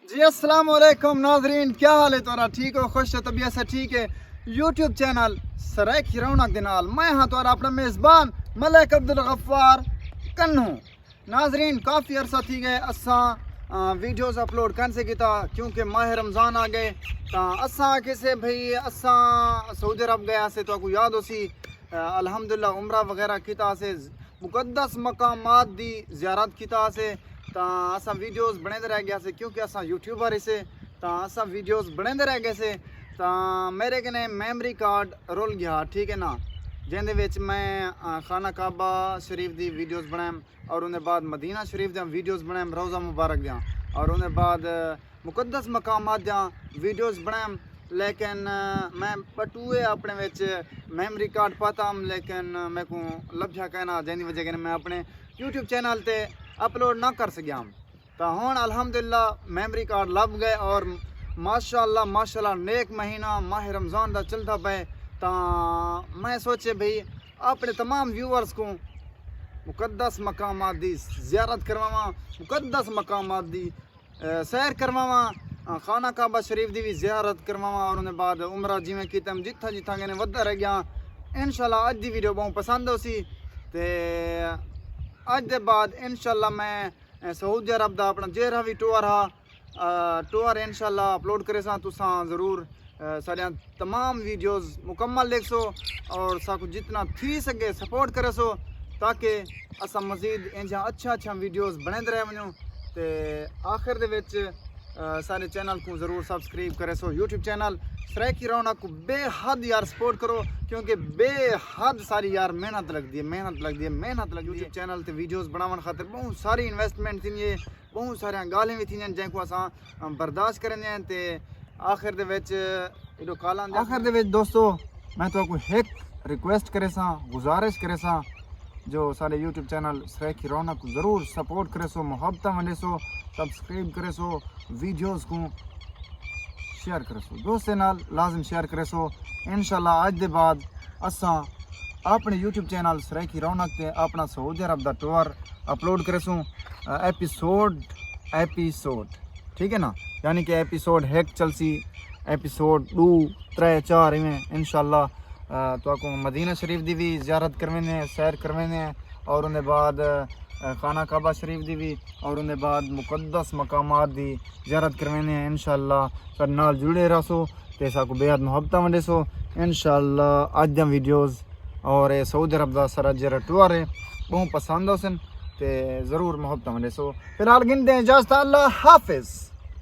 جی السلام علیکم ناظرین، کیا حال ہے تورا؟ ٹھیک ہو؟ خوش ہو؟ طبیعت سے ٹھیک ہے؟ یوٹیوب چینل سرائیکی رونق دے نال میں ہاں تورا اپنا میزبان ملک عبدالغفار کنو۔ ناظرین کافی عرصہ تھی گئے اساں ویڈیوز اپلوڈ کرن سے کیتا، کیونکہ ماہ رمضان آ گئے تا اساں کسے بھئی اساں سعودی عرب گیا سے تو کو یاد ہو سی الحمدللہ عمرہ وغیرہ کیتا سے مقدس مقامات دی زیارت کیتا سے تا اساں ویڈیوز بنے دے رہ گیا سے، کیونکہ اساں یوٹیوبر سے تا اساں ویڈیوز بنے دے رہ گئے سے تا میرے کنے میمری کارڈ رول گیا، ٹھیک ہے نا، جن دے وچ میں خانہ کعبہ شریف دی ویڈیوز بنائم اور انہیں بعد مدینہ شریف دیاں ویڈیوز بنائم، روضہ مبارک دیاں، اور انہیں بعد مقدس مقامات دیاں ویڈیوز بنائم، لیکن میں بٹوئے اپنے وچ میمری کارڈ پاتا ہم، لیکن میں کو لبھیا کہنا جن دی وجہ کہ میں اپنے یوٹیوب چینل تے اپلوڈ نہ کر سکیا تا ہون الحمدللہ میمری کارڈ لب گئے اور ماشاءاللہ نیک مہینہ ماہ رمضان دا چلتا پے تا میں سوچے بھئی اپنے تمام ویورز کو مقدس مقامات دی زیارت کرواواں، مقدس مقامات دی سیر کرواواں، خانہ کعبہ شریف دی بھی زیارت کرواواں، اور انہیں بعد عمرہ جی میں کیتم جتھا جتھا گنے ودہ رہ گیا۔ انشاءاللہ اج دی ویڈیو بہت پسند ہو سی تے اج دے بعد انشاءاللہ میں سعودی عرب دا اپنا جیرا بھی ٹور انشاءاللہ اپلوڈ کرے ساں، تساں ضرور ساڑیاں تمام ویڈیوز مکمل دیکھ سو اور ساکو جتنا تھی سکے سپورٹ کرے سو تاکہ اساں مزید انجاں اچھا ویڈیوز بنے دے رہے ونوں تے آخر دے وچ سارے چینل کو ضرور سبسکرائب کرے سو۔ یوٹیوب چینل سرائیکی رونق کو بے حد یار سپورٹ کرو، کیونکہ بے حد ساری یار محنت لگ دی ہے یوٹیوب چینل تے ویڈیوز بناون خاطر بہت ساری انویسٹمنٹ تھی، بہت سارے گالیں بھی تھی جن کو اساں برداشت کرنے تے آخر دے وچ دوستو میں تو کو ایک ریکویسٹ کرے ساں، گزارش کرے ساں، جو سارے یوٹیوب چینل سرائیکی رونق کو ضرور سپورٹ کرے سو، محبتہ ونڈے سو، سبسکرائب کرے سو، ویڈیوز کو شیئر کرے سو، دوستے نال لازم شیئر کرے سو۔ انشاءاللہ اج دے بعد اساں اپنے یوٹیوب چینل سرائیکی رونق تے اپنا سعودی عرب دا ٹور اپلوڈ کرے سوں ایپیسوڈ ٹھیک ہے نا، یعنی کہ ایپیسوڈ 1 چلسی، ایپیسوڈ 2 3 4 ایویں انشاءاللہ تو کو مدینہ شریف دی بھی زیارت کروینے، سیر کروینے، اور انہیں بعد خانہ کعبہ شریف دی بھی، اور انہیں بعد مقدس مقامات دی زیارت کروینے انشاءاللہ۔ سر نال جڑے رہ سو تے ساکو بے حد محبتہ ونڈے سو انشاءاللہ۔ اج دیاں ویڈیوز اور سعودی عرب دا سارا جیرا ٹور ہے بہت پسند ہو سن تے ضرور محبتہ ونڈے سو۔ فی الحال گنتے ہیں اجازت، اللہ حافظ۔